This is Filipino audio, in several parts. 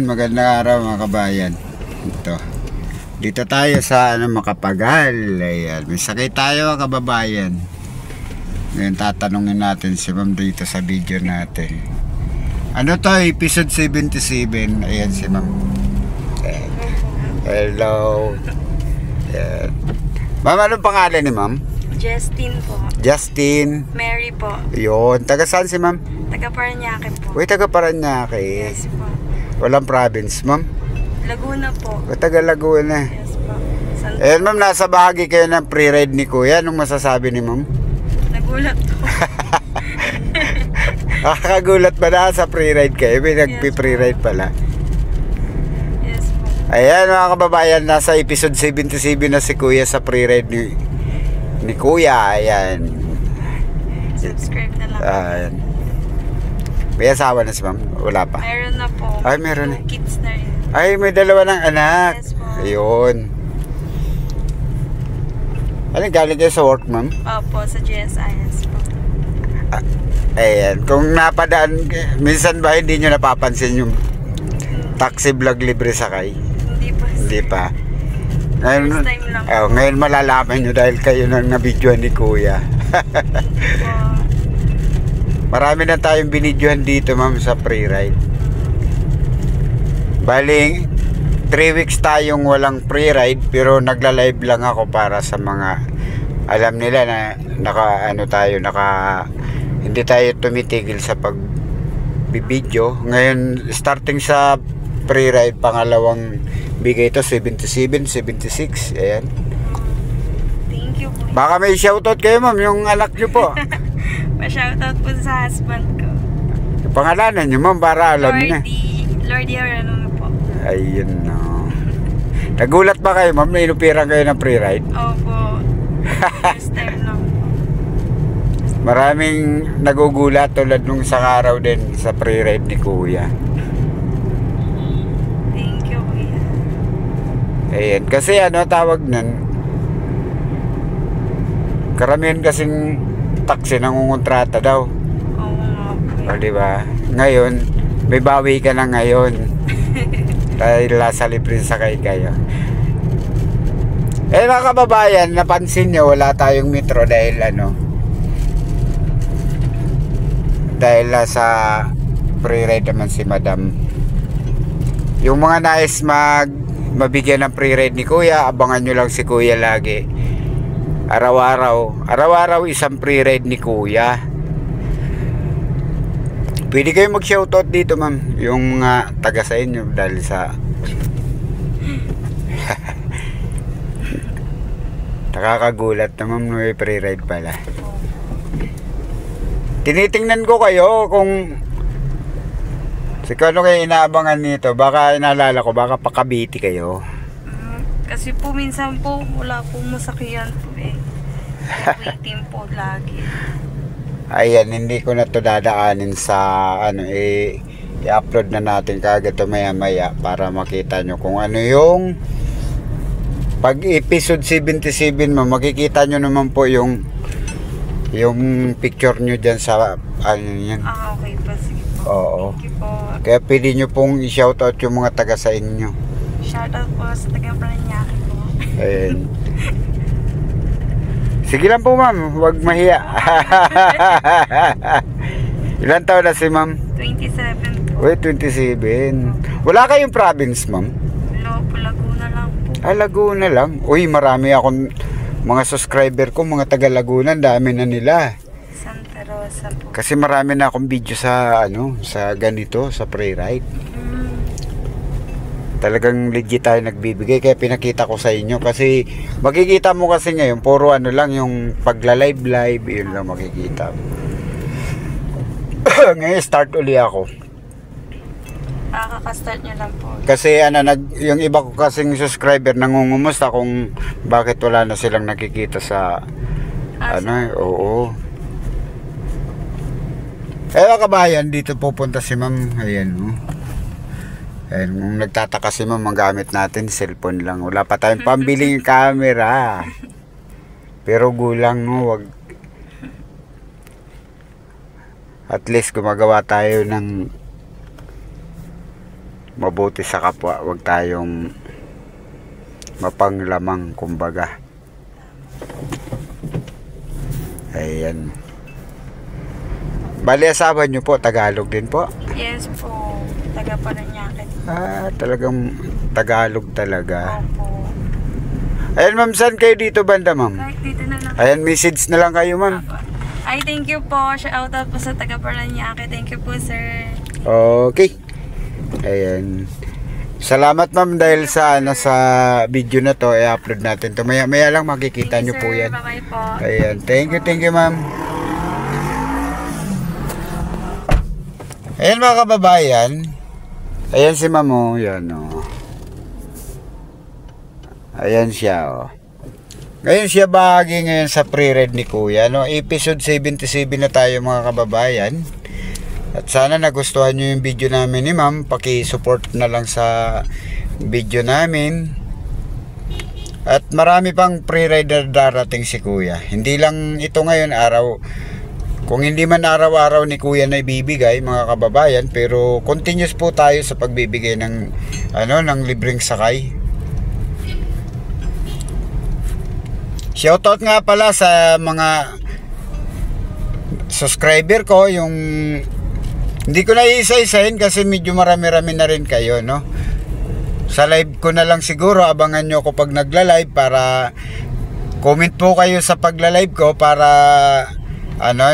magandang araw mga kabayan. Dito tayo sa Makapagal. Ayan, may sakit tayo mga kababayan. Ngayon tatanungin natin si ma'am dito sa video natin. Ano to, episode 77. Ayan si ma'am. Hello. Ayan. Ma'am, anong pangalan ni ma'am? Justin po. Justin. Mary po. Yun, taga saan si ma'am? Taga Parañaque po. Uy, taga Parañaque. Yes po. Walang province ma'am? Laguna po. O, taga Laguna. Yes po. Eh ma'am, nasa bahagi kayo ng pre-ride ni Kuya. Anong masasabi ni ma'am? Nagulat po. Nakakagulat ba na sa pre-ride kayo? May nagpi-pre-ride pala. Yes po. Ayan mga kababayan, nasa episode 77 na si Kuya sa pre-ride ni Kuya. Ayan. Subscribe na lang. Ayan. May asawa na si ma'am? Wala pa? Meron na po. Ay, meron na. 2 kids na rin. Ay, may dalawa ng anak. Yes po. Ayun. Ano, galing kayo sa work ma'am? Opo, sa GSIS po. Ayan. Kung napadaan, minsan ba hindi nyo napapansin yung taxi vlog libre sakay? Hindi pa. Hindi pa. Ngayon, First time lang. ngayon malalaman nyo dahil kayo nang nabidyohan ni Kuya. Po. Marami na tayong binidyohan dito ma'am sa pre-ride. Baling 3 weeks tayong walang pre-ride pero nagla-live lang ako para sa mga alam nila na hindi tayo tumitigil sa pagbibidyo. Ngayon starting sa pre-ride, pangalawang bigay ito 77, 76. Ayan. Thank you po. Baka may shoutout kayo ma'am, yung anak nyo po. Pa-shoutout po sa husband ko. Yung pangalanan nyo ma'am para alam na. Lordy Arano po. Ayun no. Nagulat ba kayo ma'am na inupiran kayo ng pre-ride? Opo. First time lang po. Maraming nagugulat tulad nung isang araw din sa pre-ride ni Kuya. Thank you, Kuya. Ayan, kasi tawag nun, karamihan kasing taxi nangungontrata daw. Oo nga po. O diba? Ngayon, may bawi ka na ngayon. Dahil sa libre sakay kayo. Eh mga kababayan, napansin nyo wala tayong metro dahil dahil sa pre-ride naman si madam. Yung mga nais mabigyan ng pre-ride ni Kuya, abangan nyo lang si Kuya lagi. Araw-araw isang pre-ride ni Kuya. Pwede kayo mag-shoutout dito ma'am, yung mga taga sa inyo dahil sa nakakagulat na ma'am, may pre-ride pala. Tinitingnan ko kayo kung ano kayo inaabangan nito. Baka inaalala ko, baka pa Cavite kayo. Kasi po minsan po wala pong masakyan po eh. Waiting po lagi. Ayan, hindi ko na to dadaanin sa i-upload na natin kagad to maya para makita nyo kung ano yung pag episode 77 makikita nyo naman po yung picture nyo dyan sa yan. Okay pa, sige po. Oo. Thank you po. Kaya pwede nyo pong i-shoutout yung mga taga sa inyo. Shoutout po sa taga Parañaque po. Ayan. Sige lang po ma'am, huwag mahiya. Ilan taon na si ma'am? 27 po. Uy, 27. Wala kayong province ma'am? Laguna lang po. Ah, Laguna lang. Uy, marami akong mga subscriber ko, mga taga Laguna, dami na nila. Santa Rosa po. Kasi marami na akong video sa sa ganito, sa pre-ride. Talagang legit tayo nagbibigay, kaya pinakita ko sa inyo kasi makikita mo kasi ngayon puro lang yung pagla-live yun lang makikita. Ngayon start uli ako. Kaka-start nyo lang po. Kasi yung iba ko kasing subscriber nangungumusta kung bakit wala na silang nakikita sa oo. Mga kabayan, dito pupunta si ma'am. Ayan Ayan, kung nagtataka si ma'am, ang gamit natin cellphone lang. Wala pa tayong pambiling camera. Pero gulang wag. At least gumagawa tayo ng mabuti sa kapwa, wag tayong mapanglamang kumbaga. Ayan. Bali, asawa nyo po, Tagalog din po? Yes po, taga Paranaque. Talagang Tagalog talaga. Opo. Ayan ma'am, saan kayo dito banda ma'am? Kahit dito na lang. Ayan, message na lang kayo ma'am. Ay, thank you po. Shout out po sa taga Paranaque. Thank you po, sir. Okay. Ayan. Salamat ma'am dahil sa sa video na to, i-upload natin to. Maya lang makikita nyo po yan. Bye-bye po. Ayan, thank you ma'am. Ayan mga kababayan. Ayan si ma'am oh, yan oh. Ayan siya oh. Ngayon siya bahagi ngayon sa pre-read ni Kuya, no? Episode 77 na tayo mga kababayan. At sana nagustuhan nyo yung video namin ni ma'am. Paki-support na lang sa video namin. At marami pang pre-reader darating si Kuya. Hindi lang ito ngayon araw. Kung hindi man araw-araw ni Kuya na ibibigay mga kababayan, pero continuous po tayo sa pagbibigay ng ng libreng sakay. Shoutout nga pala sa mga subscriber ko, yung hindi ko na isa-isahin kasi medyo marami-rami na rin kayo, no? Sa live ko na lang siguro, abangan nyo ako pag nagla-live para comment po kayo sa pagla-live ko para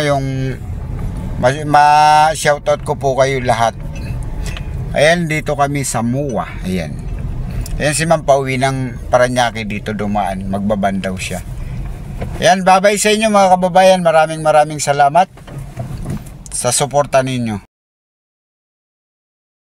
yung ma-shoutout ko po kayo lahat. Ayan, dito kami sa MUA. Ayan si ma'am, pauwi ng Paranaque dito dumaan, magbabandaw siya. Ayan, bye-bye sa inyo mga kababayan. Maraming salamat sa suporta ninyo.